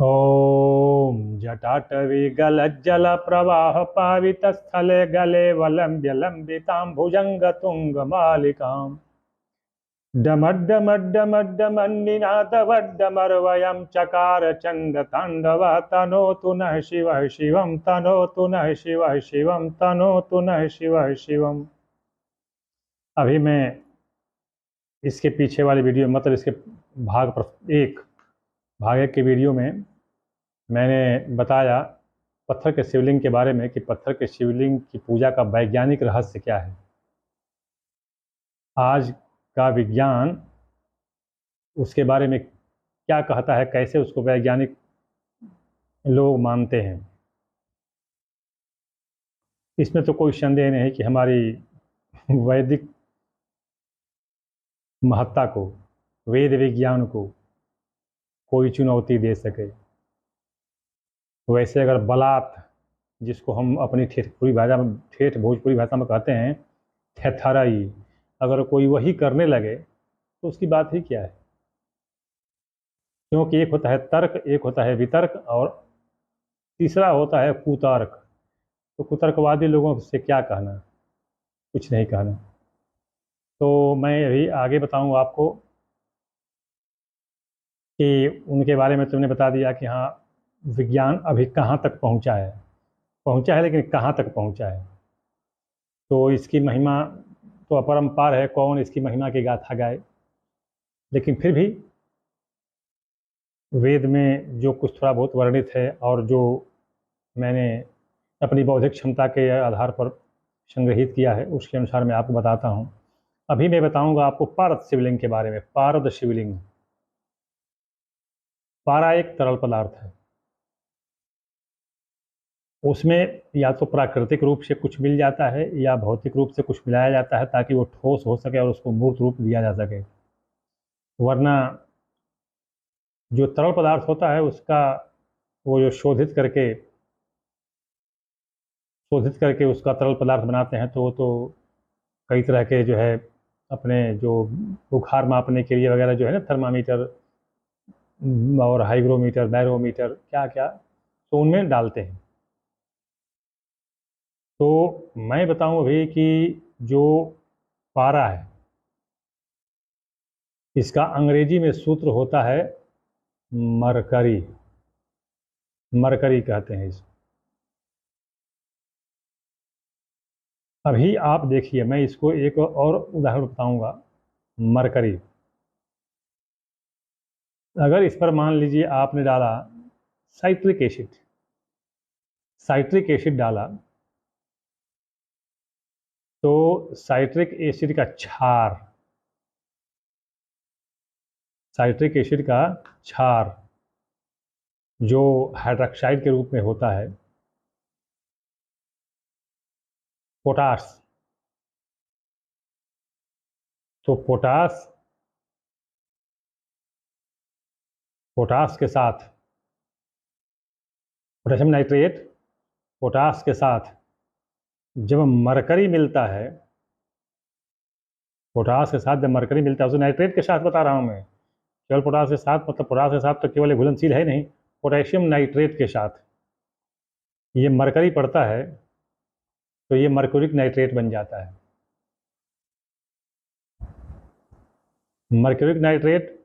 ॐ जटाटविगलज्जलप्रवाहपावितस्थले गले वलम्ब्य लम्बितां भुजङ्गतुङ्गमालिकां डमड्डमड्डमड्डमन्निनादवड्डमर्वयं चकार चण्डताण्डवः तनोतु नः शिवः शिवं तनोतु नः शिवः शिवं तनोतु नः शिवः शिवम्। अभी मैं इसके पीछे वाली वीडियो मतलब इसके भाग एक की वीडियो में मैंने बताया पत्थर के शिवलिंग के बारे में कि पत्थर के शिवलिंग की पूजा का वैज्ञानिक रहस्य क्या है। आज का विज्ञान उसके बारे में क्या कहता है, कैसे उसको वैज्ञानिक लोग मानते हैं, इसमें तो कोई संदेह नहीं कि हमारी वैदिक महत्ता को, वेद विज्ञान को कोई चुनौती दे सके। वैसे अगर बलात्, जिसको हम अपनी ठेठ भोजपुरी भाषा में कहते हैं थेथराई, अगर कोई वही करने लगे तो उसकी बात ही क्या है। क्योंकि एक होता है तर्क, एक होता है वितर्क और तीसरा होता है कुतर्क। तो कुतर्कवादी लोगों से क्या कहना, कुछ नहीं कहना। तो मैं अभी आगे बताऊंगा आपको कि उनके बारे में तुमने बता दिया कि हाँ विज्ञान अभी कहाँ तक पहुँचा है, लेकिन कहाँ तक पहुँचा है। तो इसकी महिमा तो अपरंपार है, कौन इसकी महिमा की गाथा गाए। लेकिन फिर भी वेद में जो कुछ थोड़ा बहुत वर्णित है और जो मैंने अपनी बौद्धिक क्षमता के आधार पर संग्रहित किया है, उसके अनुसार मैं आपको बताता हूँ। अभी मैं बताऊंगा आपको पारद शिवलिंग के बारे में। पारद शिवलिंग, पारा एक तरल पदार्थ है, उसमें या तो प्राकृतिक रूप से कुछ मिल जाता है या भौतिक रूप से कुछ मिलाया जाता है ताकि वो ठोस हो सके और उसको मूर्त रूप दिया जा सके। वरना जो तरल पदार्थ होता है उसका वो जो शोधित करके उसका तरल पदार्थ बनाते हैं, तो वो तो कई तरह के जो है अपने जो बुखार मापने के लिए वगैरह जो है ना, थर्मामीटर और हाइग्रोमीटर, बैरोमीटर, क्या क्या, तो उनमें डालते हैं। तो मैं बताऊं अभी कि जो पारा है, इसका अंग्रेजी में सूत्र होता है मरकरी। मरकरी कहते हैं इसको। अभी आप देखिए, मैं इसको एक और उदाहरण बताऊंगा। मरकरी, अगर इस पर मान लीजिए आपने डाला साइट्रिक एसिड, डाला तो साइट्रिक एसिड का क्षार, जो हाइड्रोक्साइड के रूप में होता है, पोटास, तो पोटास के साथ पोटेशियम नाइट्रेट, पोटास के साथ जब मरकरी मिलता है, पोटास के साथ जब मरकरी मिलता है, उसे नाइट्रेट के साथ बता रहा हूँ मैं, केवल पोटास के साथ, मतलब पोटास के साथ तो केवल घुलनशील है नहीं, पोटेशियम नाइट्रेट के साथ ये मरकरी पड़ता है तो ये मर्क्यूरिक नाइट्रेट बन जाता है। मर्क्यूरिक नाइट्रेट,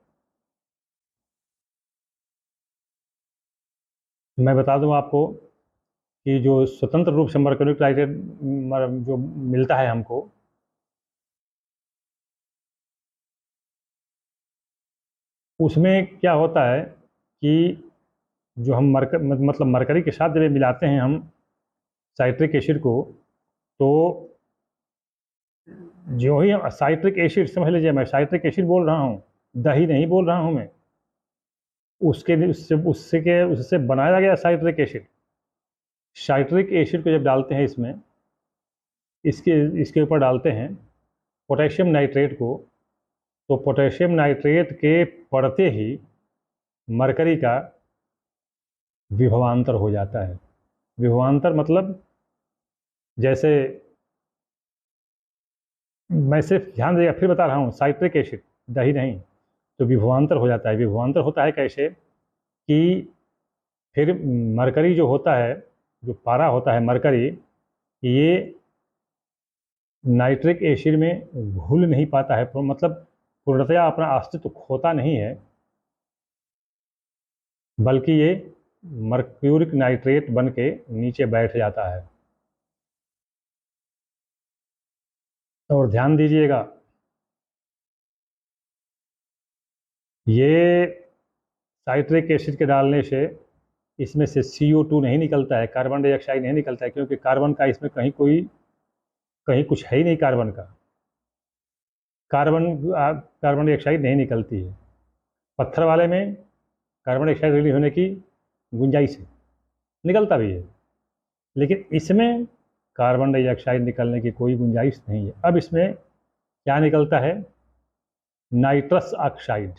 मैं बता दूं आपको कि जो स्वतंत्र रूप से मर्क्यूरिक नाइट्रेट जो मिलता है हमको, उसमें क्या होता है कि जो हम मतलब मरकरी के साथ जब ये मिलाते हैं हम साइट्रिक एसिड को, तो जो ही हम साइट्रिक एसिड, समझ लीजिए मैं साइट्रिक एसिड बोल रहा हूँ, दही नहीं बोल रहा हूँ मैं, उससे बनाया गया साइट्रिक एसिड। साइट्रिक एसिड को जब डालते हैं इसमें, इसके इसके ऊपर डालते हैं पोटेशियम नाइट्रेट को, तो पोटेशियम नाइट्रेट के पड़ते ही मरकरी का विभवांतर हो जाता है। विभवांतर मतलब, जैसे मैं सिर्फ ध्यान देगा फिर बता रहा हूँ, साइट्रिक एसिड, दही नहीं, तो विभवांतर हो जाता है। विभवांतर होता है कैसे कि फिर मरकरी जो होता है, जो पारा होता है मरकरी, ये नाइट्रिक एसिड में घुल नहीं पाता है, मतलब पूर्णतया अपना अस्तित्व खोता नहीं है, बल्कि ये मर्क्यूरिक नाइट्रेट बन के नीचे बैठ जाता है। और ध्यान दीजिएगा, ये साइट्रिक एसिड के डालने से इसमें से CO2 नहीं निकलता है, कार्बन डाइऑक्साइड नहीं निकलता है, क्योंकि कार्बन का इसमें कहीं कुछ है ही नहीं। कार्बन का कार्बन डाइऑक्साइड नहीं निकलती है। पत्थर वाले में कार्बन डाइऑक्साइड रिलीज होने की गुंजाइश है, निकलता भी है, लेकिन इसमें कार्बन डाइऑक्साइड निकलने की कोई गुंजाइश नहीं है। अब इसमें क्या निकलता है? नाइट्रस ऑक्साइड,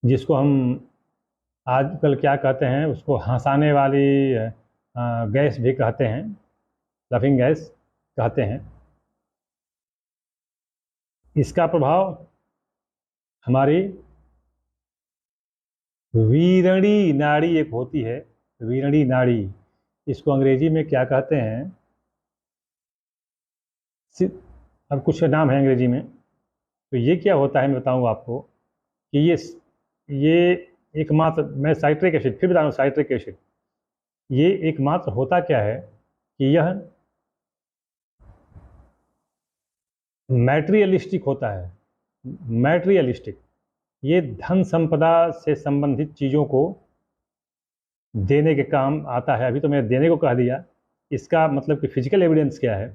जिसको हम आजकल क्या कहते हैं, उसको हंसाने वाली गैस भी कहते हैं, लफिंग गैस कहते हैं। इसका प्रभाव हमारी वीरणी नाड़ी एक होती है, वीरणी नाड़ी, इसको अंग्रेजी में क्या कहते हैं, अब कुछ नाम है अंग्रेजी में। तो ये क्या होता है मैं बताऊँ आपको कि ये एकमात्र, मैं साइट्रिक एसिड फिर बता रहा हूँ, साइट्रिक एसिड ये एकमात्र होता क्या है कि यह मैटेरियलिस्टिक होता है। मैटेरियलिस्टिक, ये धन संपदा से संबंधित चीज़ों को देने के काम आता है। अभी तो मैंने देने को कह दिया, इसका मतलब कि फिजिकल एविडेंस क्या है,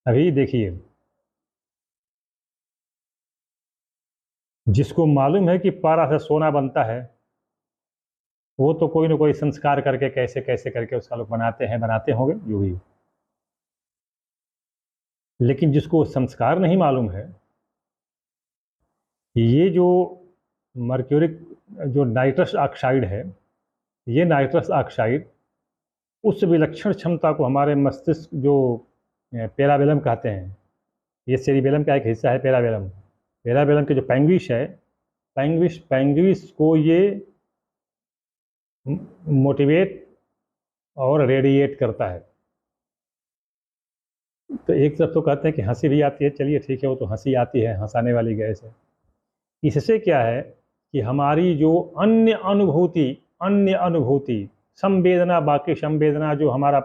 अभी देखिए। जिसको मालूम है कि पारा से सोना बनता है, वो तो कोई ना कोई संस्कार करके कैसे कैसे करके उसका लोग बनाते होंगे जो भी। लेकिन जिसको संस्कार नहीं मालूम है, ये जो मर्क्यूरिक जो नाइट्रस ऑक्साइड है, ये नाइट्रस ऑक्साइड उस विलक्षण क्षमता को हमारे मस्तिष्क, जो पेराबेलम कहते हैं, ये सेरिबेलम का एक हिस्सा है पेराबेलम, पेराबेलम के जो पैंग्विश है, पैंग्विश को ये मोटिवेट और रेडिएट करता है। तो एक तरफ तो कहते हैं कि हंसी भी आती है, चलिए ठीक है, वो तो हंसी आती है, हंसाने वाली गैस है। इससे क्या है कि हमारी जो अन्य अनुभूति संवेदना, बाकी संवेदना, जो हमारा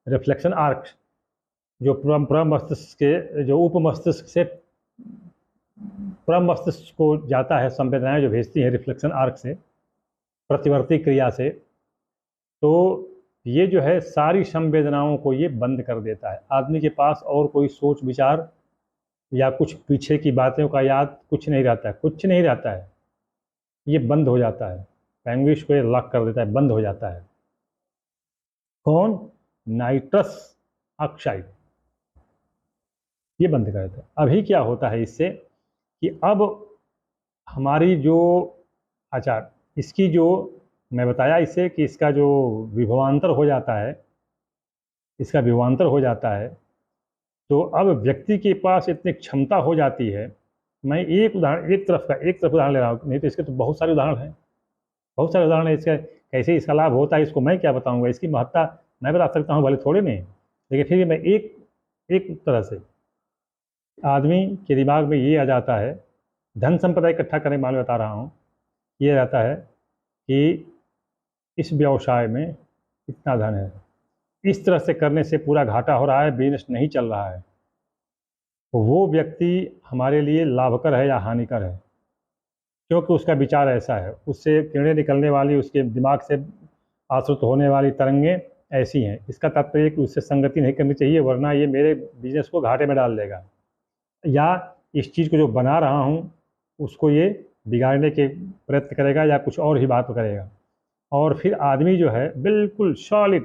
रिफ्लेक्शन आर्क, जो प्रमस्तिष्क के, जो उपमस्तिष्क से प्रमस्तिष्क को जाता है, संवेदनाएं जो भेजती हैं रिफ्लेक्शन आर्क से, प्रतिवर्ती क्रिया से, तो ये जो है सारी संवेदनाओं को ये बंद कर देता है। आदमी के पास और कोई सोच विचार या कुछ पीछे की बातों का याद कुछ नहीं रहता है, कुछ नहीं रहता है, ये बंद हो जाता है। पैंग्विश को ये लॉक कर देता है, बंद हो जाता है। कौन? नाइट्रस ऑक्साइड, ये बंद कर देता है। अभी क्या होता है इससे कि अब हमारी जो, अच्छा, इसकी जो मैं बताया इससे कि इसका जो विभवांतर हो जाता है, इसका विभवांतर हो जाता है, तो अब व्यक्ति के पास इतनी क्षमता हो जाती है। मैं एक उदाहरण, एक तरफ उदाहरण ले रहा हूँ, नहीं तो इसके तो बहुत सारे उदाहरण हैं, बहुत सारे उदाहरण है इसके, कैसे इसका लाभ होता है इसको मैं क्या बताऊँगा, इसकी महत्ता मैं बता सकता हूँ, भले थोड़े नहीं, लेकिन फिर भी मैं एक एक तरह से आदमी के दिमाग में ये आ जाता है, धन संपदा इकट्ठा करने के मामले बता रहा हूँ, ये रहता है कि इस व्यवसाय में इतना धन है, इस तरह से करने से पूरा घाटा हो रहा है, बिजनेस नहीं चल रहा है, तो वो व्यक्ति हमारे लिए लाभकर है या हानिकर है, क्योंकि उसका विचार ऐसा है, उससे किरणें निकलने वाली, उसके दिमाग से आश्रित होने वाली तरंगें ऐसी हैं। इसका तात्पर्य कि उससे संगति नहीं करनी चाहिए, वरना ये मेरे बिजनेस को घाटे में डाल देगा, या इस चीज़ को जो बना रहा हूँ उसको ये बिगाड़ने के प्रयत्न करेगा, या कुछ और ही बात करेगा। और फिर आदमी जो है बिल्कुल सॉलिड,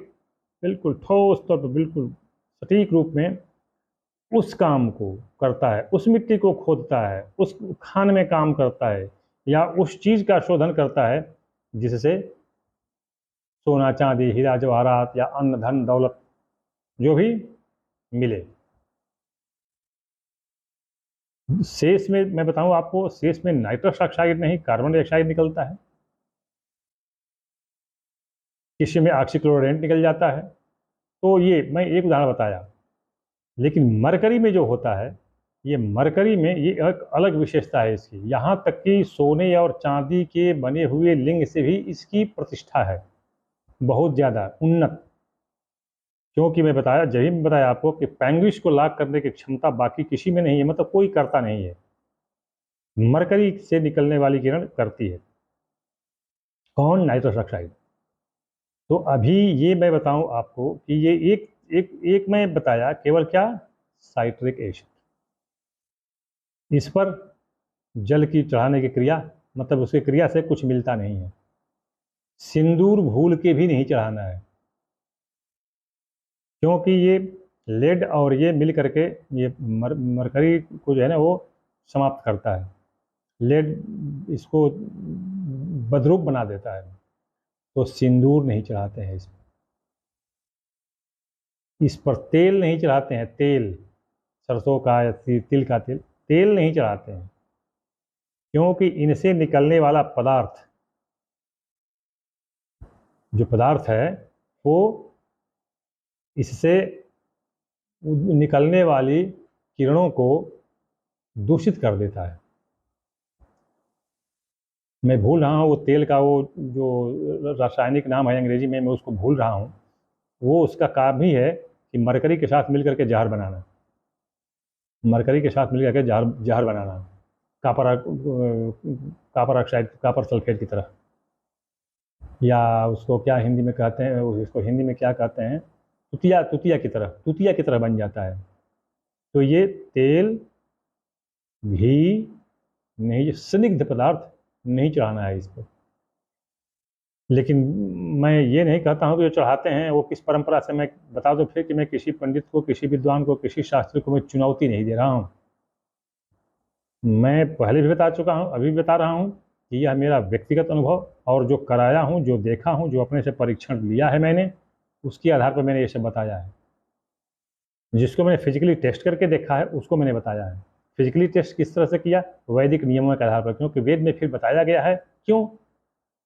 बिल्कुल ठोस तौर पर, बिल्कुल सटीक रूप में उस काम को करता है, उस मिट्टी को खोदता है, उस खान में काम करता है, या उस चीज़ का शोधन करता है जिससे सोना चांदी हीरा जवाहरात या अन्न धन दौलत जो भी मिले। शेष में मैं बताऊं आपको, शेष में नाइट्रस ऑक्साइड नहीं, कार्बन डाइऑक्साइड निकलता है। किसी में ऑक्सीक्लोरेंट निकल जाता है। तो ये मैं एक उदाहरण बताया, लेकिन मरकरी में जो होता है, ये मरकरी में ये एक अलग विशेषता है इसकी। यहाँ तक कि सोने और चांदी के बने हुए लिंग से भी इसकी प्रतिष्ठा है बहुत ज़्यादा उन्नत। क्योंकि मैं बताया, जही में बताया आपको कि पेंगुइस को लॉक करने की क्षमता बाकी किसी में नहीं है, मतलब कोई करता नहीं है, मरकरी से निकलने वाली किरण करती है। कौन? Nitrous oxide. तो अभी ये मैं बताऊं आपको कि ये एक एक एक मैं बताया केवल क्या, साइट्रिक एसिड। इस पर जल की चढ़ाने की क्रिया, मतलब उसकी क्रिया से कुछ मिलता नहीं है। सिंदूर भूल के भी नहीं चढ़ाना है, क्योंकि ये लेड और ये मिल करके ये मरकरी को जो है ना वो समाप्त करता है। लेड इसको बदरूप बना देता है। तो सिंदूर नहीं चढ़ाते हैं इस पर तेल नहीं चढ़ाते हैं, तेल सरसों का या तिल का तेल, तेल नहीं चढ़ाते हैं, क्योंकि इनसे निकलने वाला पदार्थ, जो पदार्थ है वो इससे निकलने वाली किरणों को दूषित कर देता है। मैं भूल रहा हूँ वो तेल का वो जो रासायनिक नाम है अंग्रेजी में, मैं उसको भूल रहा हूँ। वो उसका काम ही है कि मरकरी के साथ मिल करके जहर बनाना, मरकरी के साथ मिल करके जहर जहर बनाना, कापर ऑक्साइड, कापर सल्फेट की तरह, या उसको क्या हिंदी में कहते हैं, उसको हिंदी में क्या कहते हैं, तुतिया, तुतिया की तरह बन जाता है। तो ये तेल, घी नहीं, स्निग्ध पदार्थ नहीं चढ़ाना है इस पर। लेकिन मैं ये नहीं कहता हूँ कि जो चढ़ाते हैं वो किस परंपरा से, मैं बता दूं फिर कि मैं किसी पंडित को, किसी विद्वान को, किसी शास्त्री को मैं चुनौती नहीं दे रहा हूँ। मैं पहले भी बता चुका हूँ, अभी भी बता रहा हूँ कि यह मेरा व्यक्तिगत अनुभव, और जो कराया हूँ, जो देखा हूँ, जो अपने से परीक्षण लिया है मैंने, उसके आधार पर मैंने ये सब बताया है। जिसको मैंने फिजिकली टेस्ट करके देखा है उसको मैंने बताया है। फिजिकली टेस्ट किस तरह से किया? वैदिक नियमों के आधार पर, क्योंकि वेद में फिर बताया गया है। क्यों?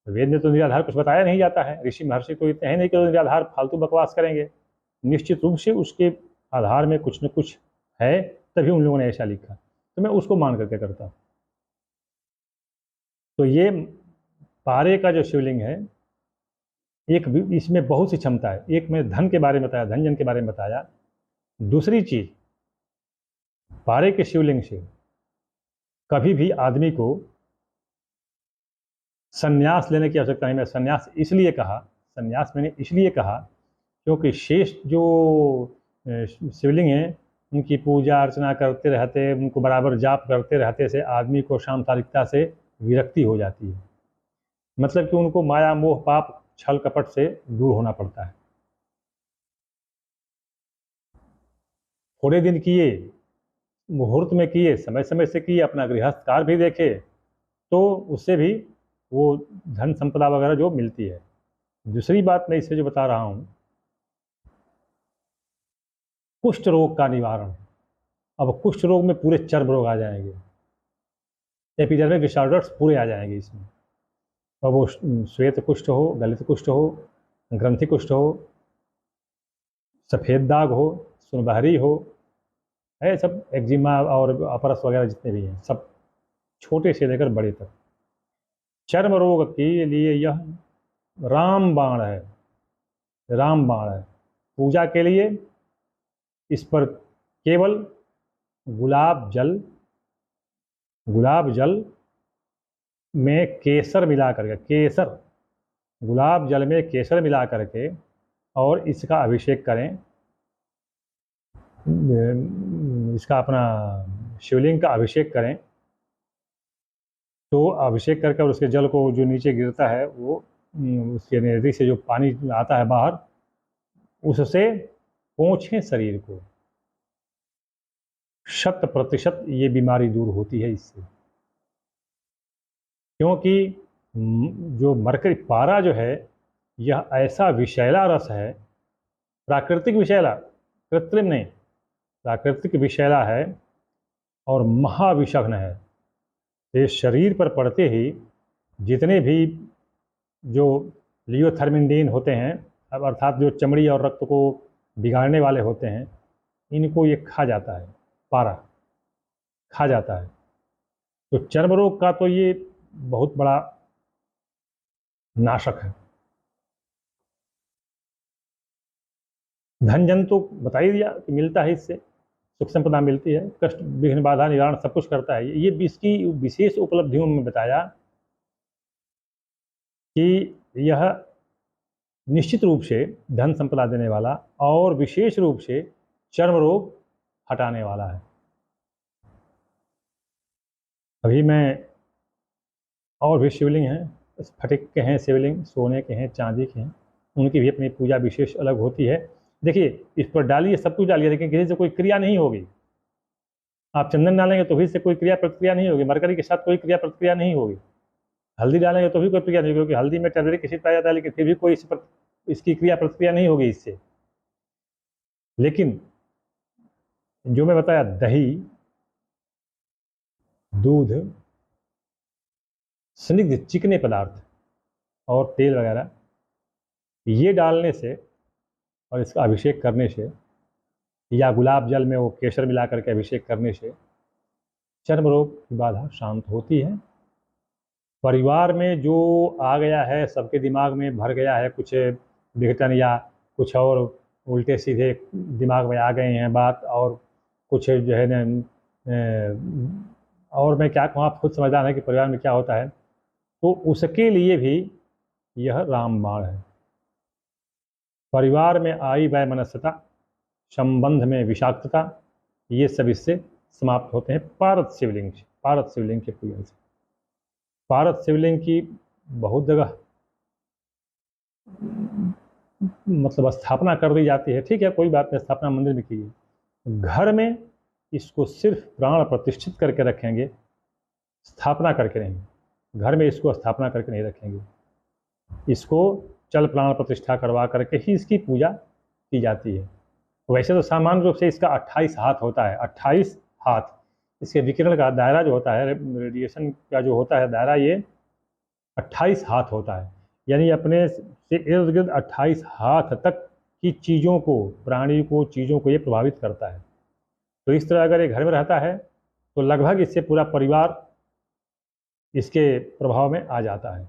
वेद में तो निराधार कुछ बताया नहीं जाता है। ऋषि महर्षि तो इतने हैं नहीं कि निराधार फालतू बकवास करेंगे। निश्चित रूप से उसके आधार में कुछ न कुछ है, तभी उन लोगों ने ऐसा लिखा, तो मैं उसको मान करके करता हूँ। तो ये पारे का जो शिवलिंग है, एक इसमें बहुत सी क्षमता है। एक मैं धन के बारे में बताया, धन जन के बारे में बताया। दूसरी चीज, पारे के शिवलिंग से कभी भी आदमी को संन्यास लेने की आवश्यकता नहीं। मैं संन्यास इसलिए कहा, संन्यास मैंने इसलिए कहा क्योंकि शेष जो शिवलिंग हैं उनकी पूजा अर्चना करते रहते, उनको बराबर जाप करते रहते से आदमी को सांसारिकता से विरक्ति हो जाती है। मतलब कि उनको माया मोह पाप छल कपट से दूर होना पड़ता है। थोड़े दिन किए, मुहूर्त में किए, समय समय से किए, अपना गृहस्थ कार्य भी देखे, तो उससे भी वो धन संपदा वगैरह जो मिलती है। दूसरी बात मैं इससे जो बता रहा हूँ, कुष्ठ रोग का निवारण। अब कुष्ठ रोग में पूरे चर्म रोग आ जाएंगे, एपिडर्मिक डिसऑर्डर्स पूरे आ जाएंगे इसमें। और वो श्वेत कुष्ठ हो, गलित कुष्ठ हो, ग्रंथि कुष्ठ हो, सफ़ेद दाग हो, सुनबहरी हो, है सब, एक्जिमा और अपरस वगैरह जितने भी हैं, सब छोटे से लेकर बड़े तक। चर्म रोग के लिए यह रामबाण है, रामबाण है। पूजा के लिए इस पर केवल गुलाब जल, गुलाब जल में केसर मिला करके, केसर, गुलाब जल में केसर मिला करके और इसका अभिषेक करें, इसका अपना शिवलिंग का अभिषेक करें। तो अभिषेक करके और उसके जल को जो नीचे गिरता है वो उसके नदी से जो पानी आता है बाहर, उससे पोंछें शरीर को। 100% ये बीमारी दूर होती है इससे। क्योंकि जो मरकरी पारा जो है, यह ऐसा विषैला रस है, प्राकृतिक विषैला, कृत्रिम नहीं, प्राकृतिक विषैला है और महाविषग्न है। ये शरीर पर पड़ते ही जितने भी जो लियोथर्मिंडीन होते हैं, अब अर्थात जो चमड़ी और रक्त को बिगाड़ने वाले होते हैं, इनको ये खा जाता है, पारा खा जाता है। तो चर्म रोग का तो ये बहुत बड़ा नाशक है। धन जन तो बता ही दिया कि मिलता है, इससे सुख संपदा मिलती है, कष्ट विघ्न बाधा निवारण सब कुछ करता है। ये इसकी विशेष उपलब्धियों में बताया कि यह निश्चित रूप से धन संपदा देने वाला और विशेष रूप से चर्म रोग हटाने वाला है। अभी मैं और भी शिवलिंग हैं, स्फटिक के हैं शिवलिंग, सोने के हैं, चांदी के हैं, उनकी भी अपनी पूजा विशेष अलग होती है। देखिए, इस पर डालिए, सब कुछ डालिए, लेकिन किसी से कोई क्रिया नहीं होगी। आप चंदन डालेंगे तो भी इससे कोई क्रिया प्रतिक्रिया नहीं होगी, मरकरी के साथ कोई क्रिया प्रतिक्रिया नहीं होगी। हल्दी डालेंगे तो भी कोई क्रिया नहीं होगी, क्योंकि हल्दी में टर्मरिक एसिड पाया जाता है, लेकिन फिर भी कोई इसकी क्रिया प्रतिक्रिया नहीं होगी इससे। लेकिन जो मैं बताया, दही, दूध, स्निग्ध चिकने पदार्थ और तेल वगैरह, ये डालने से और इसका अभिषेक करने से, या गुलाब जल में वो केसर मिला करके अभिषेक करने से चर्म रोग की बाधा शांत होती है। परिवार में जो आ गया है, सबके दिमाग में भर गया है कुछ विघटन या कुछ और उल्टे सीधे दिमाग में आ गए हैं बात, और कुछ जो है न, और मैं क्या कहूँ, आप खुद समझदार हैं कि परिवार में क्या होता है, तो उसके लिए भी यह रामबाण है। परिवार में आई वैमनस्यता, संबंध में विषाक्तता, ये सब इससे समाप्त होते हैं पारद शिवलिंग से, पारद शिवलिंग के पूजन से। पारद शिवलिंग की बहुत जगह मतलब स्थापना कर दी जाती है, ठीक है, कोई बात नहीं, स्थापना मंदिर में कीजिए। घर में इसको सिर्फ प्राण प्रतिष्ठित करके रखेंगे, स्थापना करके नहीं। घर में इसको स्थापना करके नहीं रखेंगे, इसको चल प्राण प्रतिष्ठा करवा करके ही इसकी पूजा की जाती है। वैसे तो सामान्य रूप से इसका 28 हाथ होता है, 28 हाथ। इसके विकिरण का दायरा जो होता है, रेडिएशन का जो होता है दायरा, ये 28 हाथ होता है। यानी अपने से इर्द गिर्द 28 हाथ तक की चीज़ों को, प्राणी को, चीज़ों को ये प्रभावित करता है। तो इस तरह अगर ये घर में रहता है तो लगभग इससे पूरा परिवार इसके प्रभाव में आ जाता है।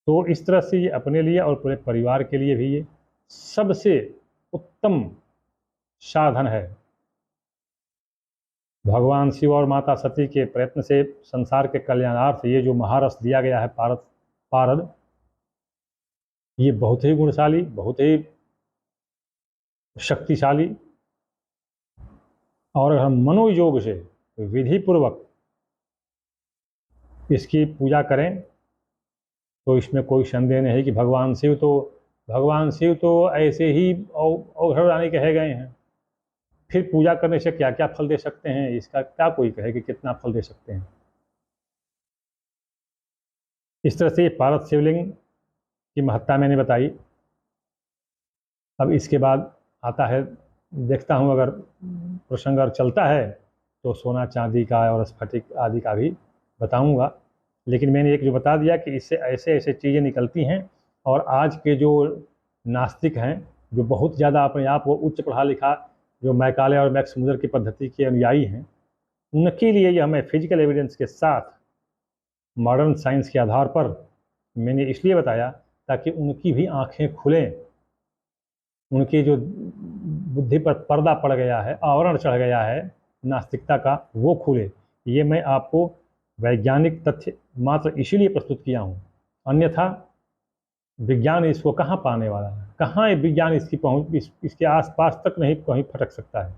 तो इस तरह से ये अपने लिए और पूरे परिवार के लिए भी ये सबसे उत्तम साधन है। भगवान शिव और माता सती के प्रयत्न से संसार के कल्याणार्थ ये जो महारस दिया गया है पारद, ये बहुत ही गुणशाली, बहुत ही शक्तिशाली, और अगर हम मनोयोग से विधि पूर्वक इसकी पूजा करें तो इसमें कोई संदेह नहीं कि भगवान शिव तो ऐसे ही औघड़दानी कहे गए हैं। फिर पूजा करने से क्या क्या फल दे सकते हैं, इसका क्या कोई कहे कि कितना फल दे सकते हैं। इस तरह से पारद शिवलिंग की महत्ता मैंने बताई। अब इसके बाद आता है, देखता हूँ अगर प्रसंग और चलता है तो सोना चांदी का और स्फटिक आदि का भी बताऊँगा। लेकिन मैंने एक जो बता दिया कि इससे ऐसे ऐसे चीज़ें निकलती हैं, और आज के जो नास्तिक हैं, जो बहुत ज़्यादा अपने आप को उच्च पढ़ा लिखा, जो मैकाले और मैक्स मुलर की पद्धति के अनुयायी हैं, उनके लिए यह मैं फिजिकल एविडेंस के साथ मॉडर्न साइंस के आधार पर मैंने इसलिए बताया ताकि उनकी भी आंखें खुलें, उनकी जो बुद्धि पर पर्दा पड़ गया है, आवरण चढ़ गया है नास्तिकता का, वो खुले। ये मैं आपको वैज्ञानिक तथ्य मात्र इसीलिए प्रस्तुत किया हूँ, अन्यथा विज्ञान इसको कहाँ पाने वाला है, कहाँ ये विज्ञान इसकी पहुँच, इसके आसपास तक नहीं कहीं फटक सकता है।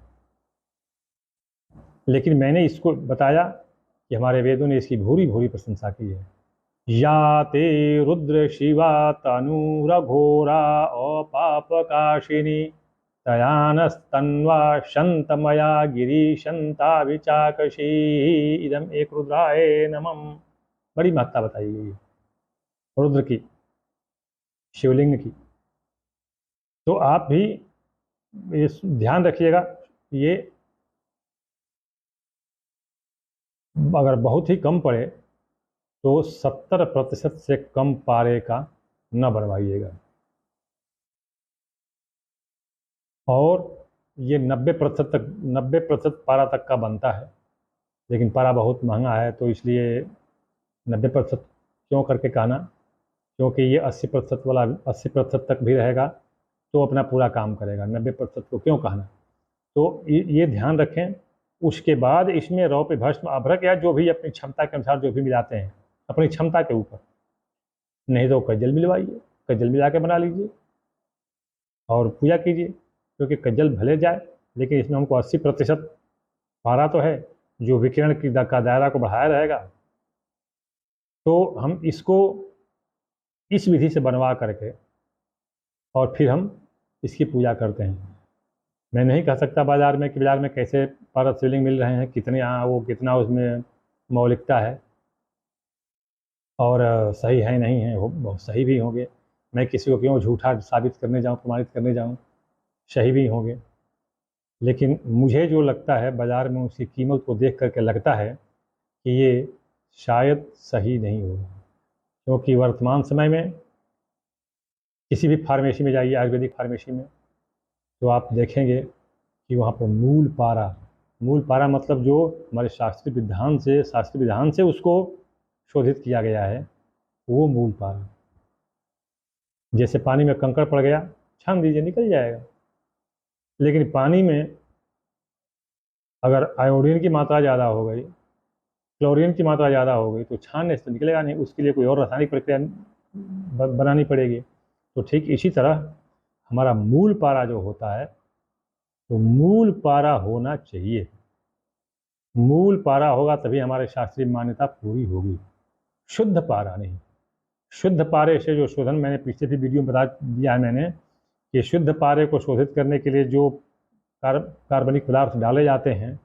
लेकिन मैंने इसको बताया कि हमारे वेदों ने इसकी भूरी भूरी प्रशंसा की है। या ते रुद्र शिवा तनुरघोरा अपापकाशिनी तयानस्तन्वा शंतमया गिरीशंता विचाकशी इदम एक रुद्राय नमः। बड़ी महत्ता बताई गई है रुद्र की, शिवलिंग की। तो आप भी इस ध्यान रखिएगा, ये अगर बहुत ही कम पड़े तो 70% से कम पारे का न बनवाइएगा। और ये 90% पारा तक का बनता है, लेकिन पारा बहुत महंगा है, तो इसलिए 90% क्यों करके कहना, क्योंकि ये 80% वाला 80% तक भी रहेगा तो अपना पूरा काम करेगा। 90% को क्यों कहना, तो ये ध्यान रखें। उसके बाद इसमें रौप्य भस्म अभ्रक या जो भी अपनी क्षमता के अनुसार जो भी मिलाते हैं अपनी क्षमता के ऊपर, नहीं तो कज्जल मिलवाइए, कज्जल मिला के बना लीजिए और पूजा कीजिए। क्योंकि कज्जल भले जाए, लेकिन इसमें हमको 80% पारा तो है जो विकिरण की का दायरा को बढ़ाया रहेगा। तो हम इसको इस विधि से बनवा करके और फिर हम इसकी पूजा करते हैं। मैं नहीं कह सकता बाज़ार में कैसे पारा शिवलिंग मिल रहे हैं, कितने यहाँ वो कितना उसमें मौलिकता है और सही है नहीं है, वो बहुत सही भी होंगे। मैं किसी को क्यों झूठा साबित करने जाऊँ, प्रमाणित करने जाऊँ, सही भी होंगे। लेकिन मुझे जो लगता है बाज़ार में उसकी कीमत को देख करके लगता है कि ये शायद सही नहीं होगा। क्योंकि वर्तमान समय में किसी भी फार्मेसी में जाइए, आयुर्वेदिक फार्मेसी में, तो आप देखेंगे कि वहाँ पर मूल पारा मतलब जो हमारे शास्त्रीय विधान से उसको शोधित किया गया है, वो मूल पारा। जैसे पानी में कंकड़ पड़ गया, छान दीजिए, निकल जाएगा। लेकिन पानी में अगर आयोडीन की मात्रा ज़्यादा हो गई, क्लोरीन की मात्रा ज़्यादा हो गई, तो छानने से तो निकलेगा नहीं, उसके लिए कोई और रासायनिक प्रक्रिया बनानी पड़ेगी। तो ठीक इसी तरह हमारा मूल पारा जो होता है, तो मूल पारा होना चाहिए। मूल पारा होगा तभी हमारे शास्त्रीय मान्यता पूरी होगी, शुद्ध पारा नहीं। शुद्ध पारे से जो शोधन, मैंने पीछे भी वीडियो में बता दिया है मैंने, कि शुद्ध पारे को शोधित करने के लिए जो कार्बनिक पदार्थ डाले जाते हैं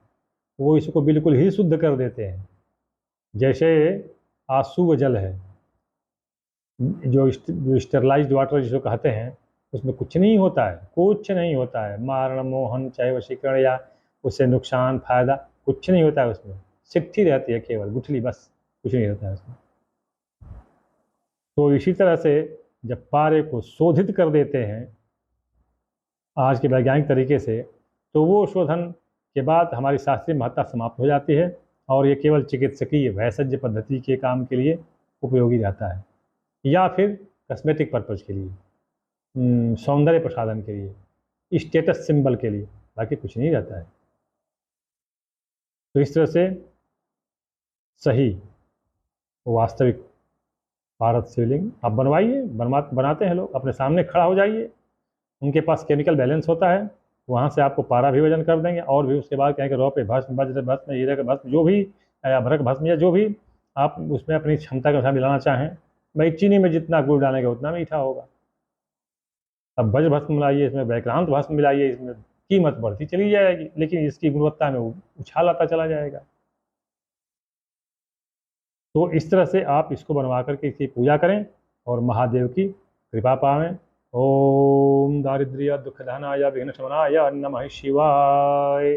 वो इसको बिल्कुल ही शुद्ध कर देते हैं। जैसे आशुव जल है, जो स्टेरलाइज्ड वाटर जिसको कहते हैं, उसमें कुछ नहीं होता है, कुछ नहीं होता है, मारण मोहन चाहे वशीकरण या उससे नुकसान फायदा कुछ नहीं होता है उसमें, सिट्ठी रहती है केवल गुठली, बस कुछ नहीं होता है उसमें। तो इसी तरह से जब पारे को शोधित कर देते हैं आज के वैज्ञानिक तरीके से, तो वो शोधन के बाद हमारी शास्त्रीय महत्ता समाप्त हो जाती है और ये केवल चिकित्सकीय वैषज्य पद्धति के काम के लिए उपयोगी रहता है, या फिर कॉस्मेटिक पर्पज़ के लिए, सौंदर्य प्रसाधन के लिए, स्टेटस सिंबल के लिए, बाकी कुछ नहीं रहता है। तो इस तरह से सही वास्तविक भारत शिवलिंग आप बनवाइए, बनाते हैं लोग, अपने सामने खड़ा हो जाइए, उनके पास केमिकल बैलेंस होता है, वहाँ से आपको पारा भी वजन कर देंगे। और भी उसके बाद कहेंगे रौप्य भस्म, वज्र भस्म, हीरे का भस्म, जो भी अभ्रक भस्म या जो भी आप उसमें अपनी क्षमता के अनुसार मिलाना चाहें। भाई चीनी में जितना गुड़ डालेंगे उतना मीठा होगा। अब वज्र भस्म मिलाइए, इसमें वैक्रांत भस्म मिलाइए, इसमें कीमत बढ़ती चली जाएगी, लेकिन इसकी गुणवत्ता में उछाल आता चला जाएगा। तो इस तरह से आप इसको बनवा करके इसकी पूजा करें और महादेव की कृपा पावें। ओम दारिद्र्य दुख धनाय विघ्न शमनाय नमः शिवाय।